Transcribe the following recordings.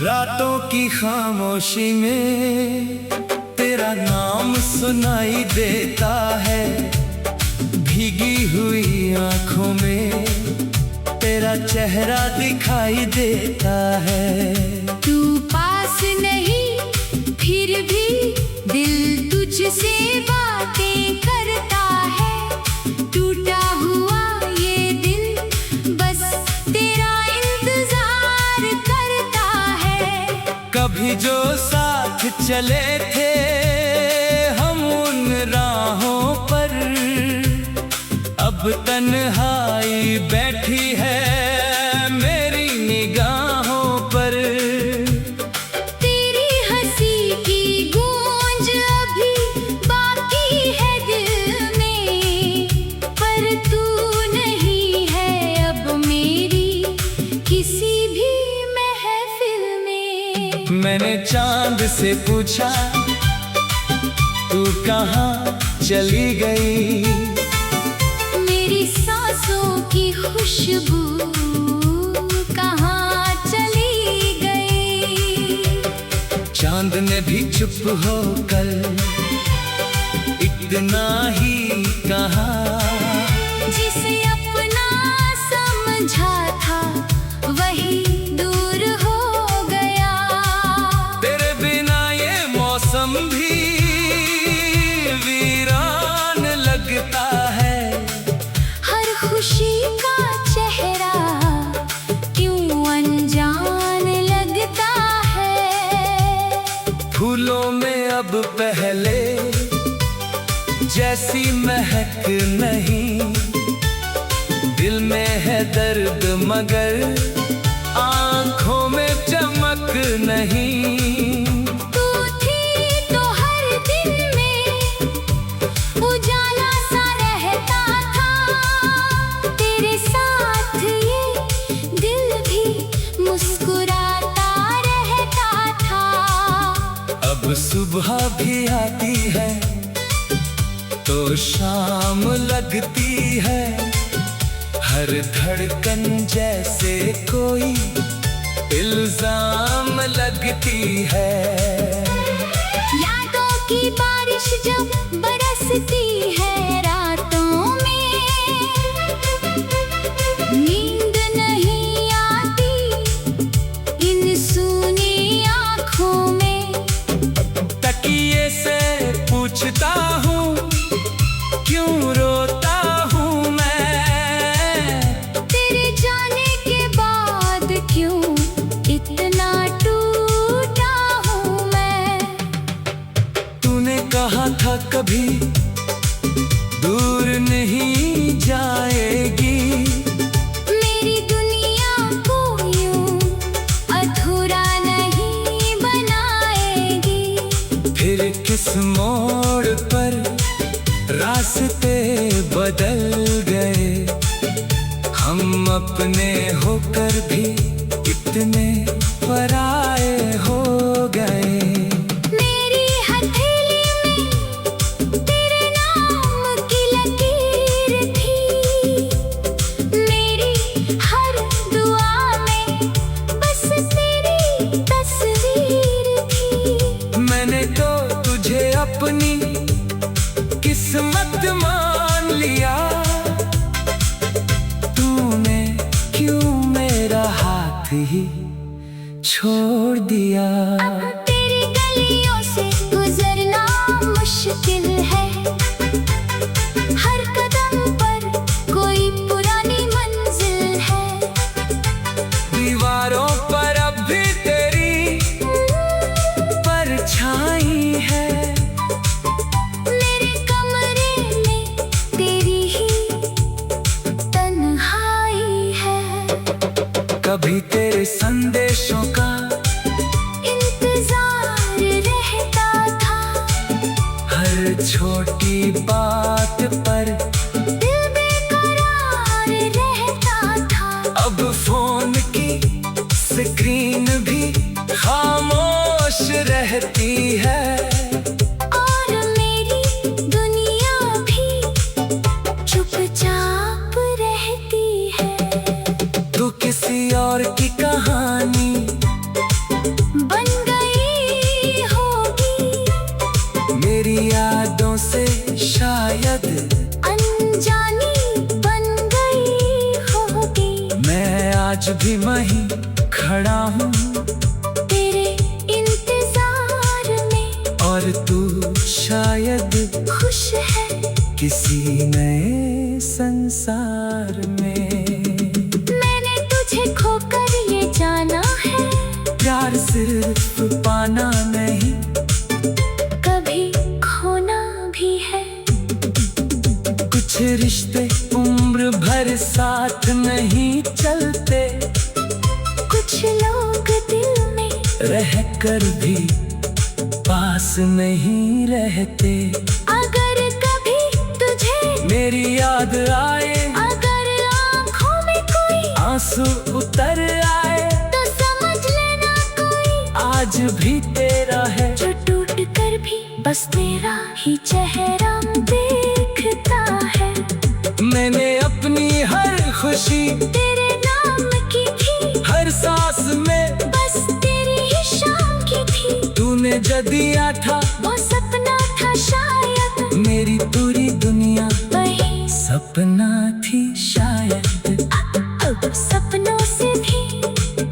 रातों की खामोशी में तेरा नाम सुनाई देता है। भीगी हुई आंखों में तेरा चेहरा दिखाई देता है। तू पास नहीं फिर भी दिल तुझसे बातें करता है। टूटा हुआ ये दिल बस तेरा इंतजार करता है। कभी जो साथ चले थे हम उन राहों पर, अब तन्हाई बैठी है मेरी निगाहों पर। तेरी हंसी की गूंज अभी बाकी है दिल में, पर तू नहीं है अब मेरी किसी भी महफिल में। मैंने चांद से पूछा तू कहाँ चली गई। मेरी सांसों की खुशबू कहाँ चली गई। चांद ने भी चुप होकर इतना ही कहा, जिसे अपना समझा था वही दूर हो गया। तेरे बिना ये मौसम भी वीरान लगता है। हर खुशी का चेहरा क्यों अनजान लगता है। फूलों में अब पहले जैसी महक नहीं। दिल में है दर्द मगर आंखों में चमक नहीं। तू थी तो हर दिन में उजाला सा रहता था। तेरे साथ ये दिल भी मुस्कुराता रहता था। अब सुबह भी आती है तो शाम लगती है। हर धड़कन जैसे कोई इल्जाम लगती है। यादों की बारिश जब बरसती है रातों में, नींद नहीं आती इन सूनी आँखों में। तकिए से पूछता हूँ क्यों रोता हूँ मैं। तेरे जाने के बाद क्यों इतना टूटा हूँ मैं। तूने कहा था कभी दूर नहीं जाएगी। मेरी दुनिया को यूं अधूरा नहीं बनाएगी। फिर किस मोड़ पर रास्ते बदल गए। हम अपने होकर भी इतने पराए हो गए। मेरी हथेली में तेरे नाम की लकीर थी। मेरी हर दुआ में बस तेरी तस्वीर थी। मैंने तो तुझे अपनी किस्मत मान लिया। तूने क्यों मेरा हाथ ही छोड़ दिया। अब तेरी गलियों से गुजरना मुश्किल है। हर कदम पर कोई पुरानी मंजिल है। दीवारों पर अब भी तेरी परछाई है। मेरे कमरे में तेरी ही तन्हाई है। कभी तेरे संदेशों का इंतजार रहता था। हर छोटी बात पर दिल बेकरार रहता था। अब फोन की स्क्रीन भी खामोश रहती है। और मेरी दुनिया भी चुपचाप रहती है। तू किसी और की कहानी भी वहीं खड़ा हूँ तेरे इंतजार में, और तू शायद खुश है किसी नए संसार में। मैंने तुझे खोकर ये जाना है, प्यार सिर्फ पाना नहीं, कभी खोना भी है। कुछ रिश्ते उम्र भर साथ नहीं चलते, कुछ लोग दिल में रह कर भी पास नहीं रहते। अगर कभी तुझे मेरी याद आए, अगर आँखों में कोई आंसू उतर आए, तो समझ लेना कोई आज भी तेरा है। जो टूट कर भी बस तेरा ही चेहरा देखता है। मैंने अपनी हर खुशी तेरे नाम की थी, हर सांस में बस तेरी ही शाम की थी। तूने जो दिया था वो सपना था शायद, मेरी पूरी दुनिया वही सपना थी शायद। सपनों से भी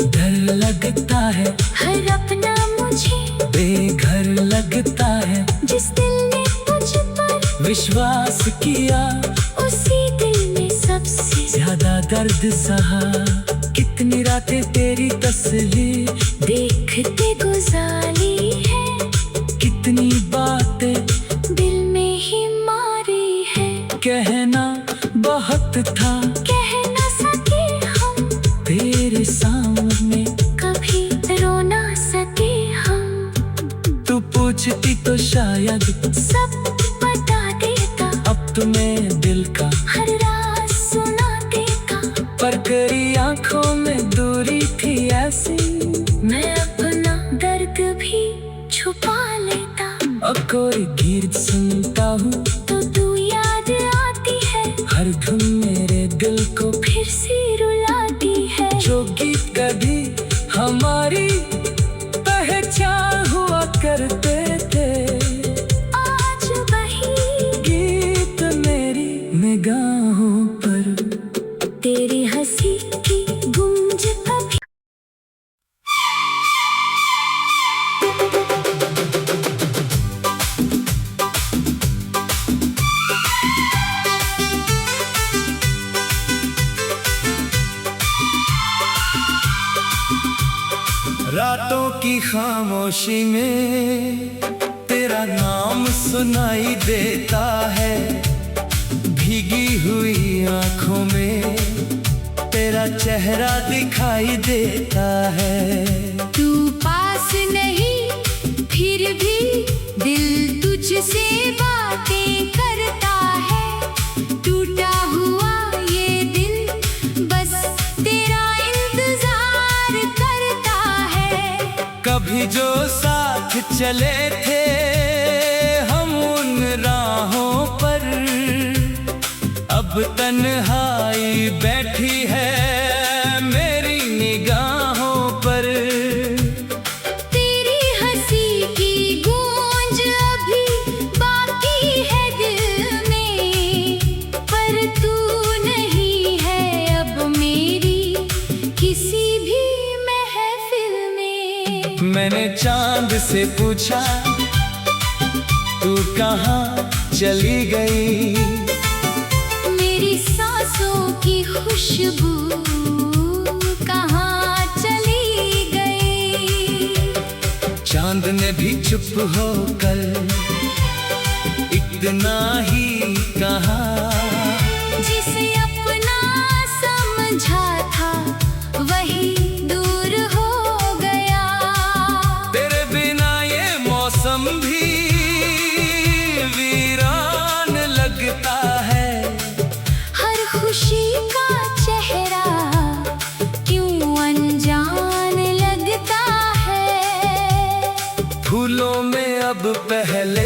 डर लगता है, हर अपना मुझे बेघर लगता है। जिस दिल ने मुझ पर विश्वास किया, उसी दिल में सबसे ज्यादा दर्द सहा। कितनी रातें तेरी तस्वीर देखते गुजारी है, कितनी बातें दिल में ही मारी है। कहना बहुत था, कह न सके हम तेरे सामने कभी, रो ना सके हम। तू पूछती तो शायद सब बता देता, अब तुम्हें दिल का हर राज सुना देता। पर करी आंखों में दूरी थी ऐसी, मैं अपना दर्द भी छुपा लेता। अब कोई गीत सुनता हूँ तो तू याद आती है, हर धुन मेरे दिल को। फिर से रुलाती है। जो गीत कभी हमारी पहचान हुआ करते थे, आज वही गीत मेरी निगाहों पर। तेरी हंसी की गूंज अभी रातों की खामोशी में तेरा नाम सुनाई देता है, भीगी हुई आंखों में तेरा चेहरा दिखाई देता है। तू पास नहीं फिर भी दिल तुझसे बातें करता है। टूटा हुआ ये दिल बस तेरा इंतजार करता है। कभी जो साथ चले थे हम उन राहों पर, अब तन्हाई बैठी है मेरी निगाहों पर। तेरी हंसी की गूंज अभी बाकी है दिल में, पर तू नहीं है अब मेरी किसी भी महफिल में। मैंने चांद से पूछा तू कहाँ चली गई, मेरी सांसों की खुशबू कहाँ चली गई। चांद ने भी चुप होकर इतना ही कहा, जिसे अपना समझा था वही दूर हो गया। तेरे बिना ये मौसम भी वीरान लगता है। हर खुशी का चेहरा क्यों अनजान लगता है। फूलों में अब पहले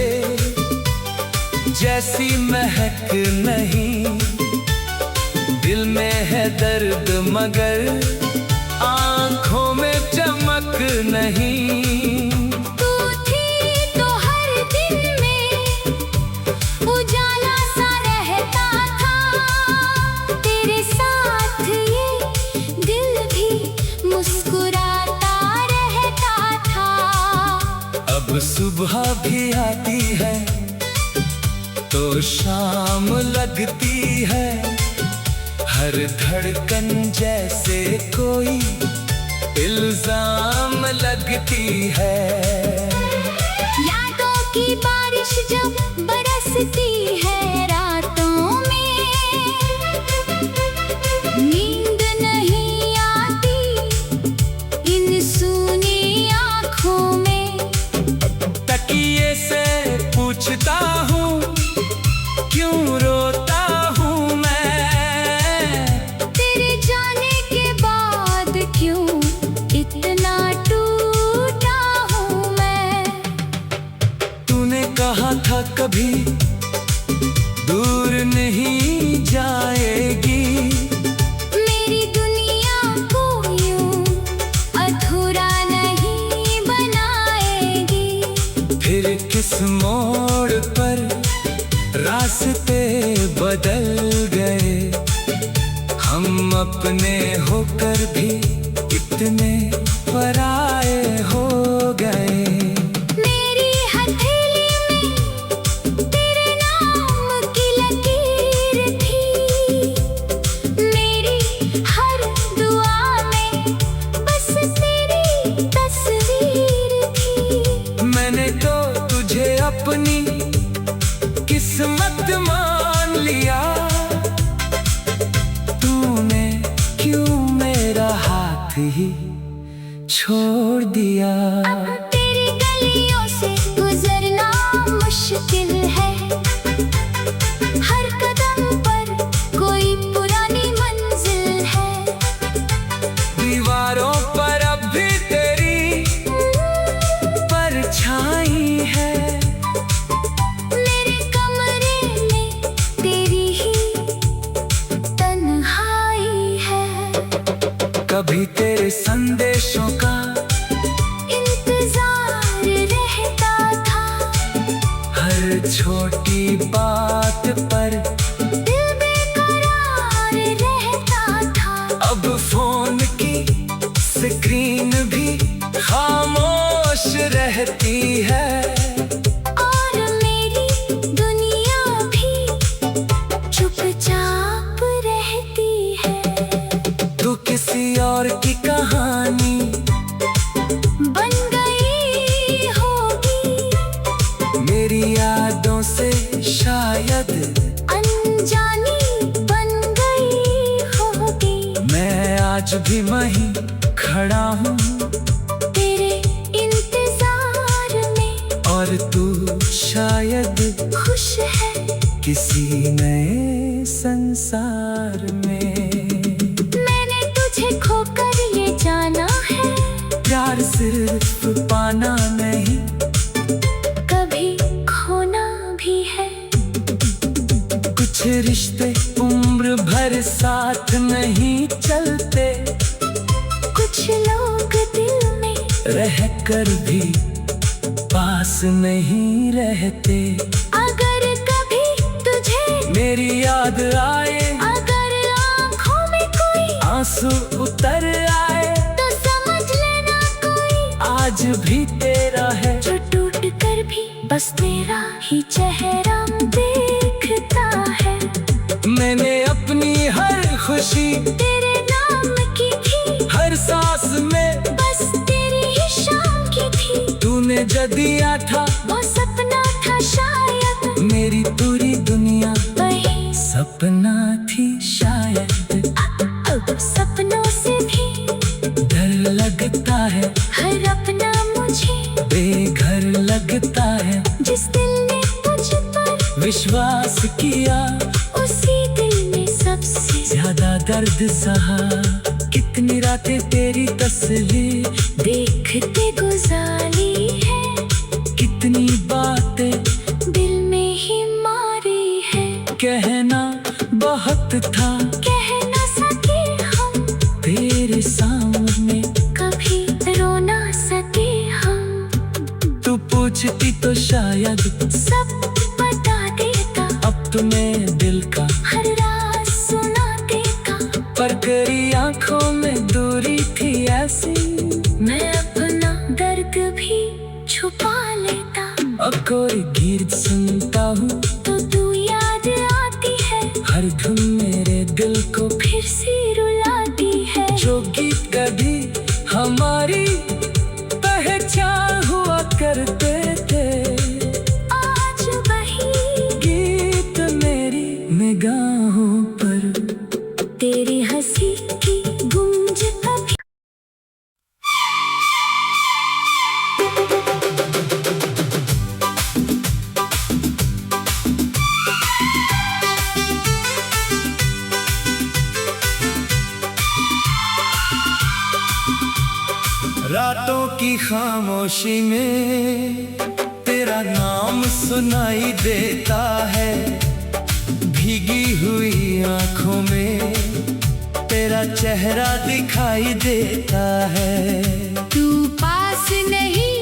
जैसी महक नहीं, दिल में है दर्द मगर आंखों में चमक नहीं। तू थी तो हर दिन में उजाला सा रहता था, तेरे साथ ये दिल भी सुबह भी आती है तो शाम लगती है, हर धड़कन जैसे कोई इल्जाम लगती है। यादों की बारिश जब बरसती है रातों में, नींद नहीं आती इन सूनी आँखों में। तकिए से पूछता हूँ क्यों रोता हूँ मैं, तेरे जाने के बाद क्यों इतना टूटा हूँ मैं। तूने कहा था कभी दूर नहीं जाएगी, मेरी दुनिया को यूं अधूरा नहीं बनाएगी। फिर किस मोड़ पर रास्ते बदल गए, हम अपने होकर भी इतने पराए हो गए। मेरी हथेली में तेरे नाम की लकीर थी, मेरी हर दुआ में बस तेरी तस्वीर थी। मैंने तो तुझे अपनी किस्मत मान लिया, तूने क्यों मेरा हाथ ही छोड़ दिया। अब तेरी गलियों से गुजरना मुश्किल है, हर कदम पर कोई पुरानी मंजिल है। दीवारों पर अब भी तेरी परछाई है, मेरे कमरे में तेरी ही तन्हाई है। कभी तेरे संदेशों का इंतजार रहता था, हर छोटी बात पर दिल बेकरार रहता था। अब फोन की स्क्रीन भी खामोश रहती है, और मेरी दुनिया भी चुपचाप रहती है। तू किसी और की कहानी बन गई होगी, मेरी यादों से शायद अनजानी बन गई होगी। मैं आज भी वहीं खड़ा हूँ तेरे इंतजार में, और तू शायद खुश है किसी नए संसार में। मैंने तुझे खोकर ये जाना है, प्यार सिर्फ पाना नहीं, कभी खोना भी है। कुछ रिश्ते उम्र भर साथ नहीं चलते, कुछ लोग दिल में रहकर भी पास नहीं रहते। अगर कभी तुझे मेरी याद आए, अगर आँखों में कोई आंसू उतर आए, तो समझ लेना कोई आज भी तेरा है। जो टूट कर भी बस तेरा ही चेहरा देखता है। मैंने अपनी हर खुशी तेरे नाम की थी, हर सांस में बस तेरी ही शाम की थी। तूने जो दिया था वो सपना था शायद, मेरी पूरी दुनिया वही सपना थी शायद। अब सपनों से भी डर लगता है, हर अपना मुझे बेघर लगता है। जिस दिल ने तुझ पर विश्वास किया, उसी दिल ने सबसे ज्यादा दर्द सहा। कितनी रातें तेरी तस्वीर देखते गुजारी है, कितनी बातें दिल में ही मारी है। कहना बहुत था, कह न सके हम तेरे सामने कभी, रो ना सके हम। तू पूछती तो शायद सब बता देता, अब तुम्हें दिल का हर राज सुना देता। पर करी आंखों में दूरी थी ऐसी, मैं अपना दर्द भी छुपा लेता। कोई गीत सुनता हूँ तो तू याद आती है, हर धुन मेरे दिल को फिर से रुलाती है। जो गीत कभी हमारी पहचान हुआ करते थे, आज वही गीत मेरी निगाहों पर। तेरी हंसी की गूंज कभी रातों की खामोशी में तेरा नाम सुनाई देता है, भीगी हुई आंखों में तेरा चेहरा दिखाई देता है। तू पास नहीं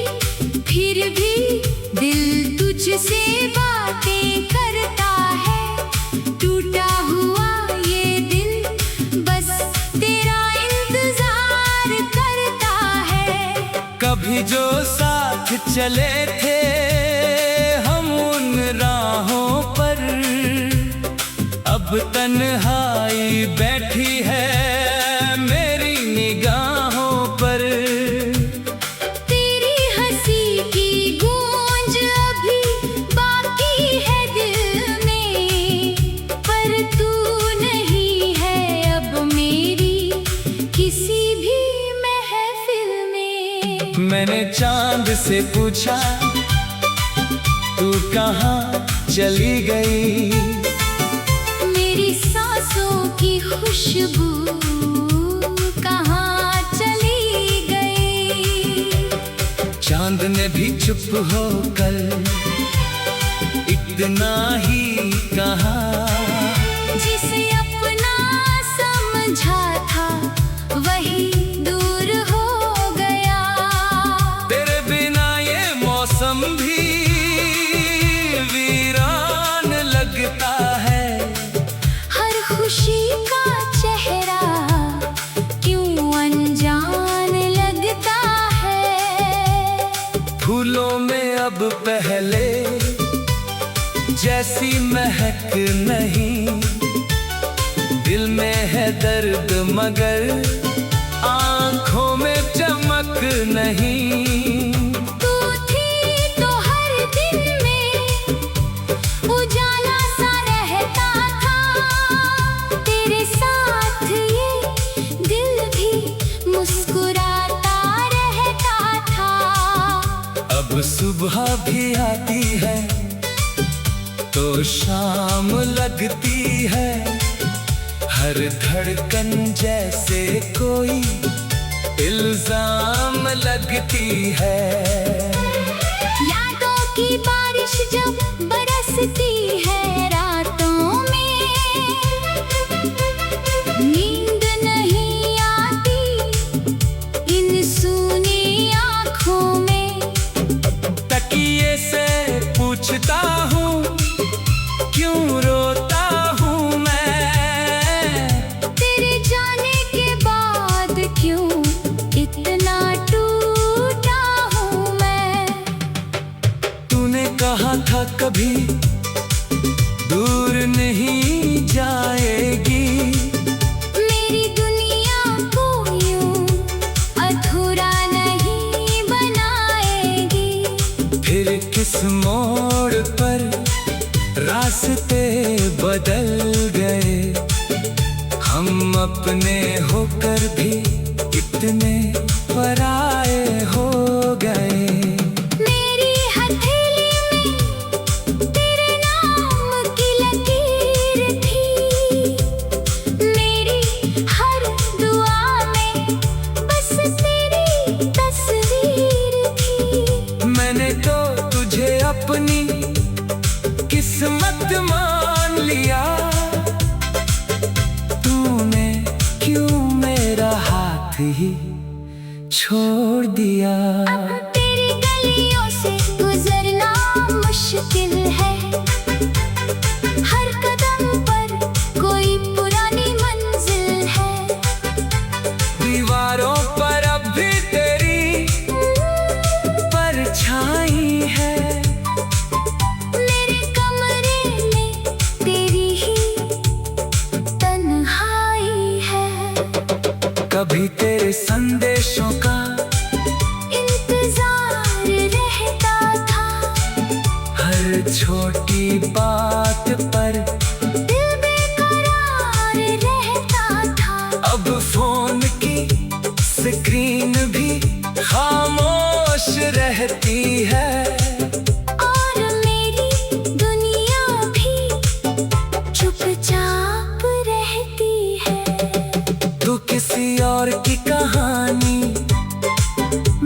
फिर भी दिल तुझसे बातें करता है। टूटा हुआ ये दिल बस तेरा इंतजार करता है। कभी जो साथ चले थे हम उन राहों पर, अब तन्हाई बैठी है मेरी निगाहों पर। तेरी हंसी की गूंज अभी बाकी है दिल में, पर तू नहीं है अब मेरी किसी भी महफिल में। मैंने चांद से पूछा तू कहाँ चली गई, मेरी सांसों की खुशबू कहाँ चली गई। चांद ने भी चुप होकर इतना ही कहा, जिसे अपना समझा था वही दूर हो गया। तेरे बिना ये मौसम भी वीरान लगता है। हर खुशी का चेहरा क्यों अनजान लगता है। फूलों में अब पहले जैसी महक नहीं, दिल में है दर्द मगर आंखों में चमक नहीं। तू थी तो हर दिन में उजाला सा रहता था। तेरे साथ ये दिल भी मुस्कुराता रहता था। अब सुबह भी आती है तो शाम लगती है, हर धड़कन जैसे कोई इल्जाम लगती है। यादों की बारिश जब बरसती है रातों में, नींद नहीं आती इन सूनी आँखों में। तकिए से पूछता हूँ क्यों रोता हूँ मैं, तेरे जाने के बाद क्यों इतना टूटा हूँ मैं। तूने कहा था कभी दूर नहीं जाएगी, मेरी दुनिया को यूं अधूरा नहीं बनाएगी। फिर किस मोड़ पर रास्ते बदल गए, हम अपने होकर भी कितने पराए हो गए। मेरी हथेली में तेरे नाम की लकीर थी, मेरी हर दुआ में बस तेरी तस्वीर थी। मैंने तो तुझे अपनी किस्मत मान लिया, तूने क्यों मेरा हाथ ही छोड़ दिया। अब तेरी गलियों से गुजरना मुश्किल है, हर कदम पर कोई पुरानी मंजिल है। दीवारों पर अब भी तेरी परछाई है, की बात पर दिल बेकरार रहता था। अब फोन की स्क्रीन भी खामोश रहती है और मेरी दुनिया भी चुपचाप रहती है। तू किसी और की कहानी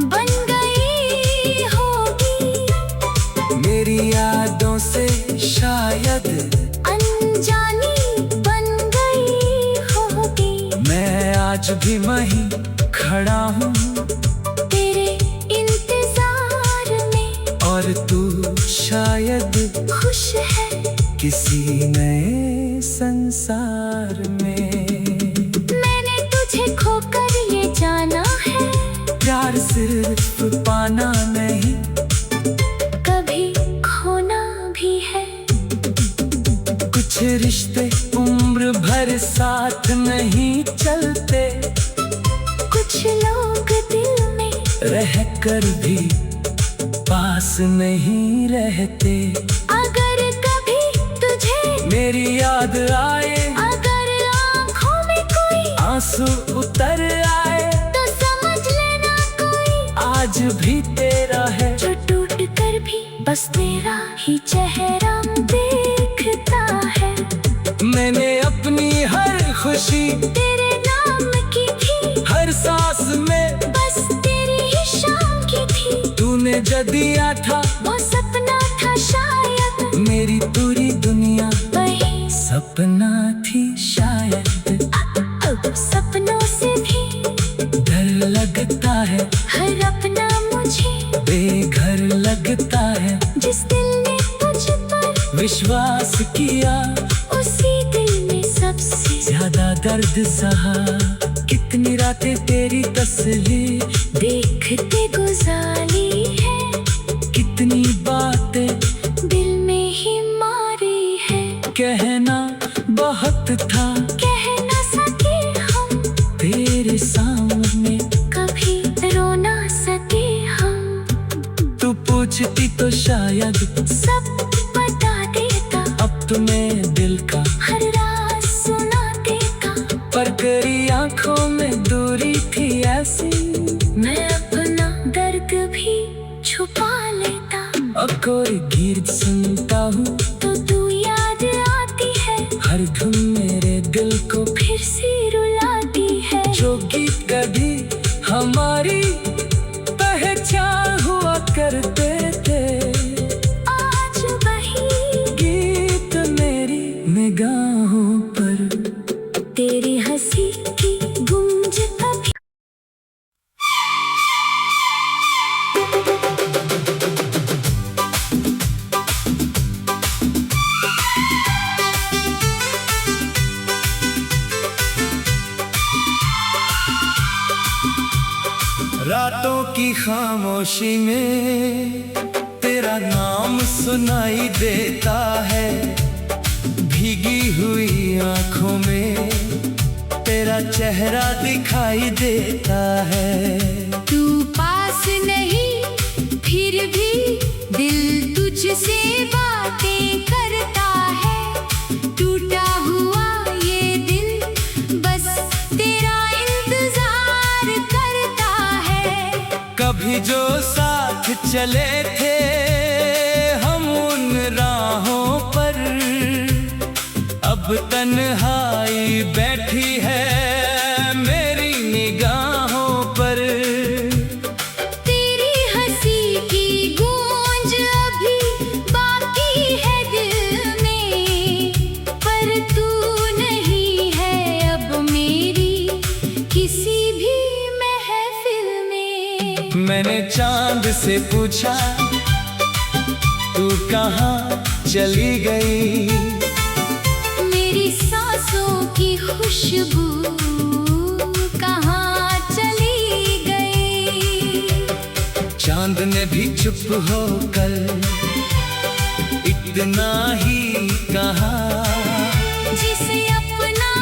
बन गई होगी, मेरी यादों से शायद अनजानी बन गई होगी। मैं आज भी वहीं खड़ा हूँ तेरे इंतजार में, और तू शायद खुश है किसी नए संसार में। मैंने तुझे खोकर ये जाना है, प्यार सिर्फ पाना नहीं, कभी खोना भी है। कुछ रिश्ते उम्र भर साथ नहीं चलते, कुछ लोग दिल में रह कर भी पास नहीं रहते। अगर कभी तुझे मेरी याद आए, अगर आँखों में कोई आंसू उतर आए, तो समझ लेना कोई आज भी तेरा है। जो टूट कर भी बस तेरा ही चेहरा देखता है। मैंने अपनी हर खुशी तेरे नाम की थी, हर सांस में बस तेरी ही शाम की थी। तूने जो दिया था वो सपना था शायद, मेरी पूरी दुनिया वही सपना थी शायद। सपनों से भी डर लगता है, हर अपना मुझे बेघर लगता है। जिस दिल ने तुझ पर विश्वास किया, उसी दिल ने सबसे ज्यादा दर्द सहा। कितनी रातें तेरी तस्वीर देखते गुजारी है, कितनी बातें दिल में ही मारी है। कहना बहुत था, कह न सके हम तेरे सामने कभी, रो ना सके हम। तू पूछती तो शायद सब बता देता, अब तुम्हें दिल का हर राज सुना देता। पर तेरी आंखों में दूरी थी ऐसी, मैं अपना दर्द भी छुपा लेता। अब कोई गीत सुनता हूँ तो तू याद आती है, हर धुन मेरे दिल को फिर से रुलाती है। जो गीत कभी हमारी पहचान हुआ करते थे, आज वही गीत मेरी निगाहों पर। तेरी हंसी की गूंज कभी रातों की खामोशी में तेरा नाम सुनाई देता है, भीगी हुई आंखों में तेरा चेहरा दिखाई देता है। तू पास नहीं फिर भी दिल तुझसे बातें करता है। टूटा हुआ ये दिल बस तेरा इंतजार करता है। कभी जो साथ चले थे हम उन राहों पर, अब तन्हाई बैठी है मेरी निगाहों पर। तेरी हंसी की गूंज अभी बाकी है दिल में, पर तू नहीं है अब मेरी किसी भी महफिल में। मैंने चांद से पूछा तू कहाँ चली गई, मेरी सांसों की खुशबू कहाँ चली गई। चांद ने भी चुप होकर इतना ही कहा, जिसे अपना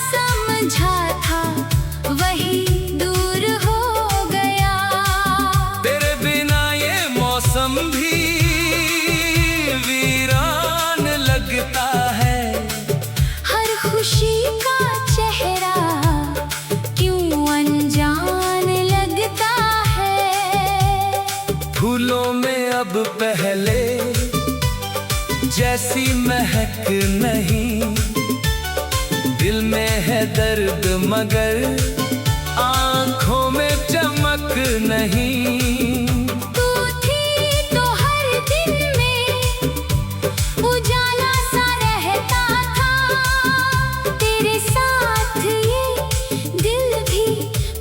समझा था वही दूर हो गया। तेरे बिना ये मौसम भी वीरान फूलों में अब पहले जैसी महक नहीं, दिल में है दर्द मगर आंखों में चमक नहीं। तू थी तो हर दिन में उजाला सा रहता था, तेरे साथ ये दिल भी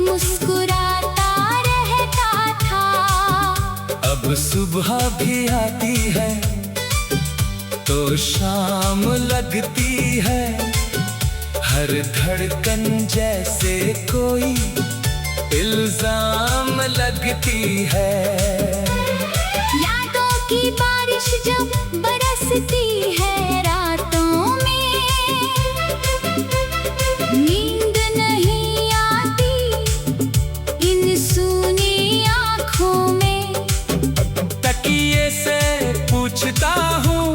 मुस्कुराता रहता था। अब सुबह भी आती है तो शाम लगती है, हर धड़कन जैसे कोई इल्जाम लगती है। यादों की बारिश जब बरसती है रातों में, नींद नहीं आती इन सूनी आँखों में। तकिए से पूछता हूँ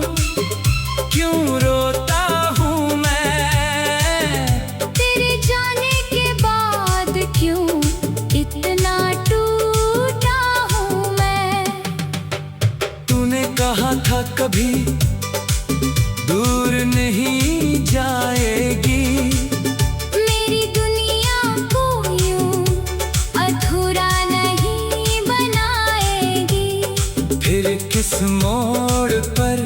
क्यों रोता हूँ मैं, तेरे जाने के बाद क्यों इतना टूटा हूँ मैं। तूने कहा था कभी दूर नहीं जाएगी, मेरी दुनिया को यूं अधूरा नहीं बनाएगी। फिर किस मोड़ पर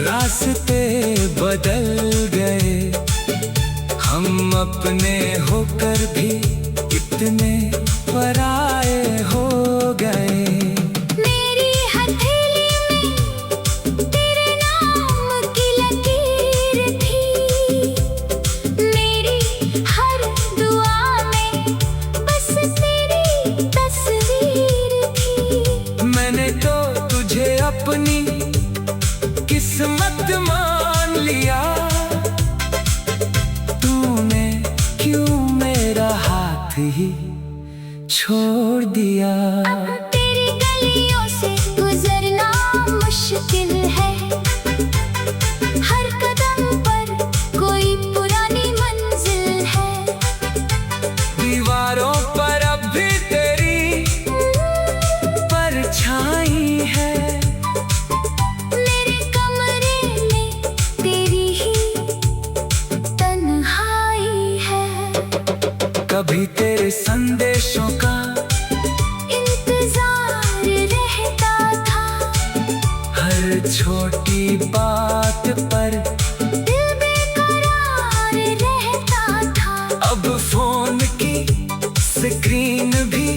रास्ते बदल गए, हम अपने होकर भी कितने पराए हो गए। मेरी हथेली में तेरे नाम की लकीर थी, मेरी हर दुआ में बस तेरी तस्वीर थी। मैंने तो तुझे अपनी किस्मत मान लिया, तूने क्यों मेरा हाथ ही छोड़ दिया। अब तेरी गलियों से गुजरना मुश्किल है, हर कदम पर कोई पुरानी मंजिल है। दीवारों पर अब भी तेरी परछाई है, मेरे कमरे में तेरी ही तन्हाई है। कभी तेरे संदेशों का इंतजार रहता था, हर छोटी बात पर दिल बेकरार रहता था। अब फोन की स्क्रीन भी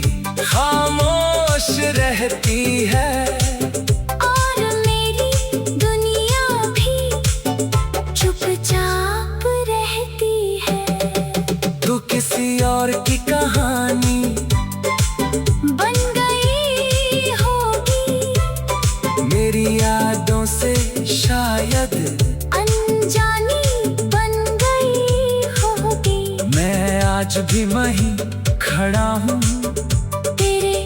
खामोश रहती है, और मेरी दुनिया भी चुपचाप रहती है। तू किसी और की कहानी बन गई होगी, मेरी यादों से शायद अनजानी बन गई होगी। मैं आज भी वहीं खड़ा हूँ तेरे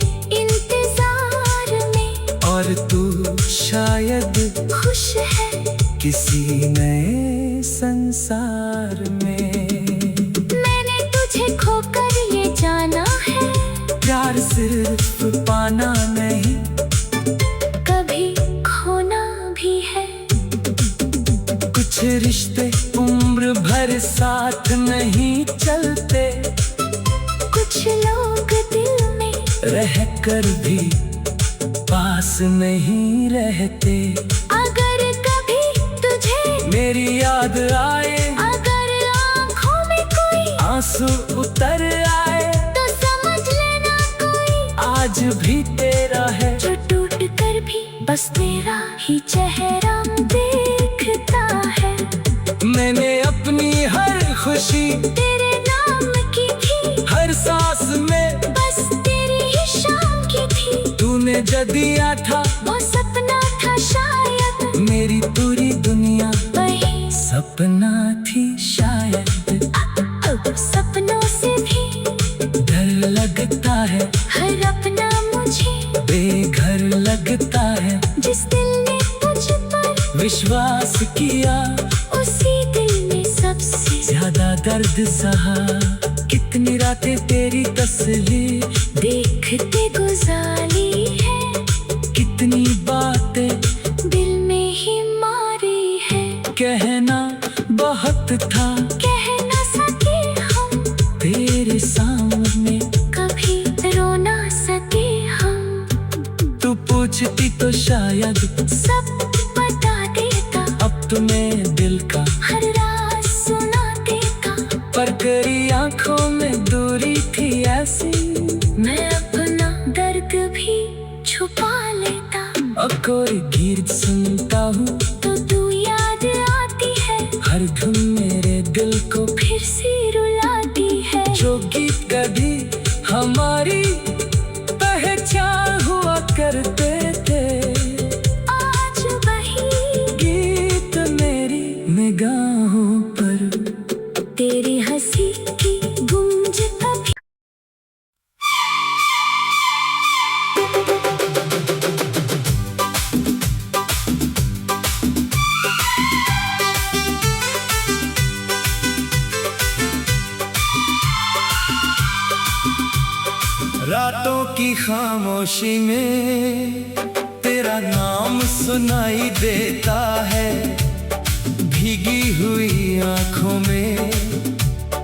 इंतजार में, और तू शायद खुश है किसी नए संसार में। मैंने तुझे खोकर ये जाना है, प्यार सिर्फ पाना नहीं, कभी खोना भी है। कुछ रिश्ते उम्र भर साथ नहीं चलते, कुछ लोग दिल में रहकर भी पास नहीं रहते। अगर कभी तुझे मेरी याद आए, अगर आँखों में कोई आंसू उतर आए, तो समझ लेना कोई आज भी तेरा है। जो टूट कर भी बस तेरा ही चेहरा देखता है। मैंने अपनी हर खुशी तेरे नाम की थी, हर सांस में बस तेरी ही शाम की थी। तूने जो दिया था वो सपना था शायद, मेरी पूरी दुनिया वही सपना थी शायद। अब सपनों से भी डर लगता है, हर अपना मुझे बेघर लगता है। जिस दिल ने तुझ पर विश्वास किया, उसी दिल में सबसे ज्यादा दर्द सहा। कितनी रातें तेरी तस्वीर देखते गुजारी है। पूछती तो शायद सब बता देता। अब तुम्हें दिल का हर राज सुना देता। पर तेरी आंखों में दूरी थी ऐसी, मैं अपना दर्द भी छुपा लेता। और कोई गीत सुनता हूँ तो तू याद आती है। हर धुन मेरे दिल को फिर से रुलाती है। जो गीत कभी हमारी पहचान हुआ करते थे, आज वही गीत मेरी निगाहों पर। तेरी हंसी की गूंज कभी। रातों की खामोशी में तेरा नाम सुनाई देता है। भीगी हुई आंखों में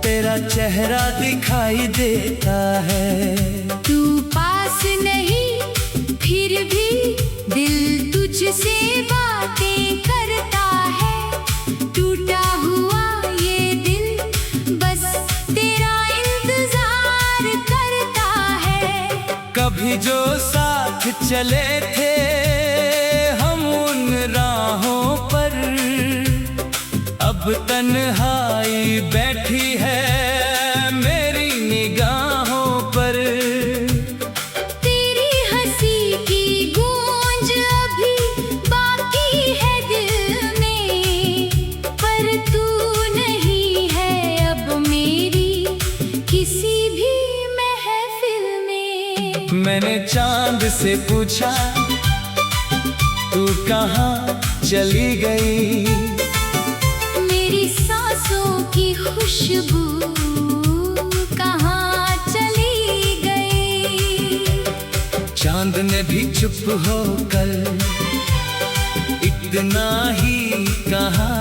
तेरा चेहरा दिखाई देता है। तू पास नहीं फिर भी दिल तुझसे बातें करता है। टूटा हुआ ये दिल बस तेरा इंतजार करता है। कभी जो साथ चले थे हम उन राहों पर, अब तन्हाई बैठी है मेरी निगाहों पर। तेरी हंसी की गूंज अभी बाकी है दिल में, पर तू नहीं है अब मेरी किसी भी महफिल में। मैंने चांद से पूछा तू कहाँ चली गई, मेरी सांसों की खुशबू कहाँ चली गई। चांद ने भी चुप होकर इतना ही कहा,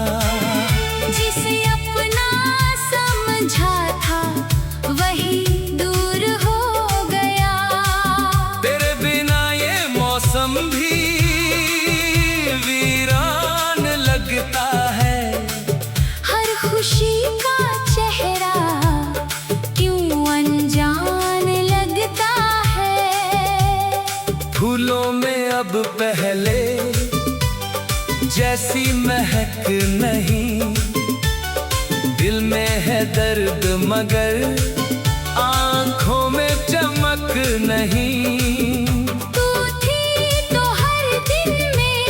जिसे अपना समझा था वही दूर हो गया। तेरे बिना ये मौसम भी वीरान लगता है। हर खुशी का चेहरा क्यों अनजान लगता है। फूलों में अब पहले जैसी महक नहीं, दिल में है दर्द मगर आंखों में चमक नहीं। तू थी तो हर दिन में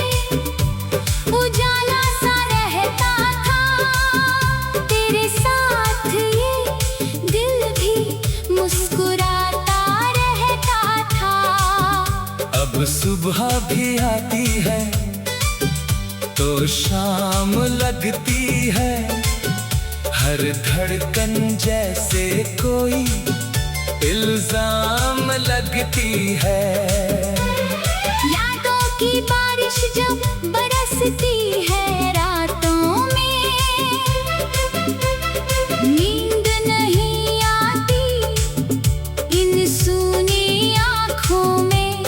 उजाला सा रहता था। तेरे साथ ये दिल भी मुस्कुराता रहता था। अब सुबह भी आती है तो शाम लगती है। हर धड़कन जैसे कोई इल्जाम लगती है। यादों की बारिश जब बरसती है रातों में, नींद नहीं आती इन सूनी आँखों में।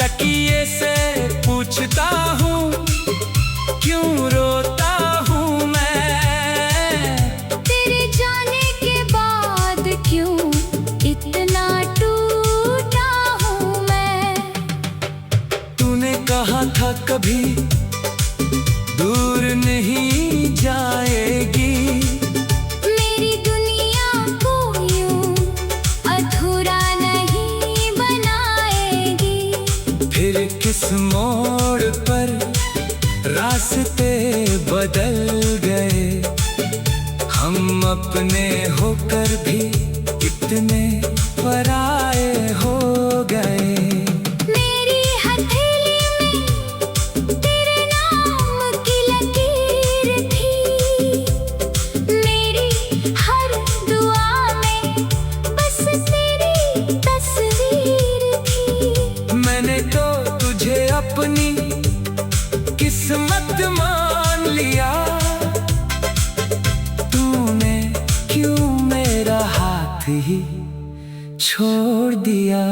तकिए से पूछता हूँ क्यों रोता हूँ मैं, तेरे जाने के बाद क्यों इतना टूटा हूँ मैं। तूने कहा था कभी दूर नहीं जाएगी, मेरी दुनिया को यूं अधूरा नहीं बनाएगी। फिर किस मोड़ पर रास्ते बदल गए, हम अपने होकर भी कितने पराए हो गए। मेरी हथेली में तेरे नाम की लकीर थी, मेरी हर दुआ में बस तेरी तस्वीर थी। मैंने तो तुझे अपनी किस्मत मान लिया, तूने क्यों मेरा हाथ ही छोड़ दिया।